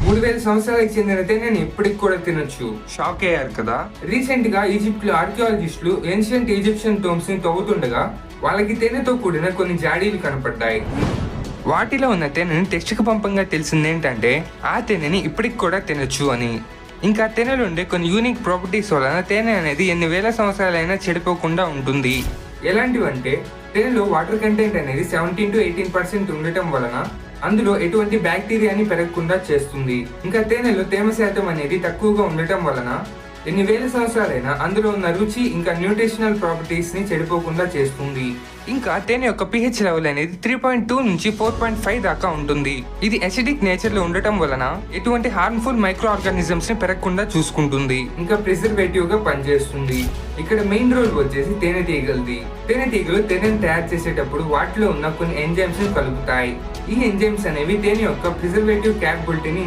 3000 సంవత్సరాలకు చెందిన తేనెని ఇప్పటికి కూడా తినొచ్చు. షాక్ అయ్యారు కదా? రీసెంట్ గా ఈజిప్ట్ లో ఆర్కియాలజిస్టులు ఏన్షియంట్ ఈజిప్షియన్ టోమ్స్ ని తవ్వుతుండగా వాళ్ళకి తేనెతో కూడిన కొన్ని జాడీలు కనపడ్డాయి. వాటిలో ఉన్న తేనెని టెస్ట్కి పంపంగా తెలిసింది ఏంటంటే ఆ తేనెని ఇప్పటికి కూడా తినొచ్చు అని. ఇంకా తేనెలో ఉండే కొన్ని యూనిక్ ప్రాపర్టీస్ వలన తేనె అనేది ఎన్ని వేల సంవత్సరాలైనా చెడిపోకుండా ఉంటుంది. ఎలాంటివంటే తేనెలో వాటర్ కంటెంట్ అనేది 17 to 18% ఉండటం వలన అందులో ఎటువంటి బ్యాక్టీరియాని పెరగకుండా చేస్తుంది. ఇంకా తేనెలో తేమ శాతం అనేది తక్కువగా ఉండటం వలన ఎన్ని వేల సంవత్సరాలైనా అందులో ఉన్న రుచి ఇంకా న్యూట్రిషనల్ ప్రాపర్టీస్ ని చెడిపోకుండా చేస్తుంది. ఇంకా తేనె యొక్క pH లెవెల్ అనేది 3.2 నుంచి 4.5 దాకా ఉంటుంది. ఇది అసిడిక్ నేచర్ లో ఉండటం వలన ఎటువంటి హార్మ్ఫుల్ మైక్రో ఆర్గానిజమ్స్ ని పెరగకుండా చూసుకుంటుంది. ఇంకా ప్రిజర్వేటివ్ గా పనిచేస్తుంది. ఇక్కడ మెయిన్ రోల్ వచ్చేసి తేనెటీగలది. తేనెటీగలు తేనెను తయారు చేసేటప్పుడు వాటిలో ఉన్న కొన్ని ఎంజైమ్స్ ని కలుపుతాయి. ఈ ఎంజైమ్స్ అనేవి తేనె యొక్క ప్రిజర్వేటివ్ క్యాపబిలిటీని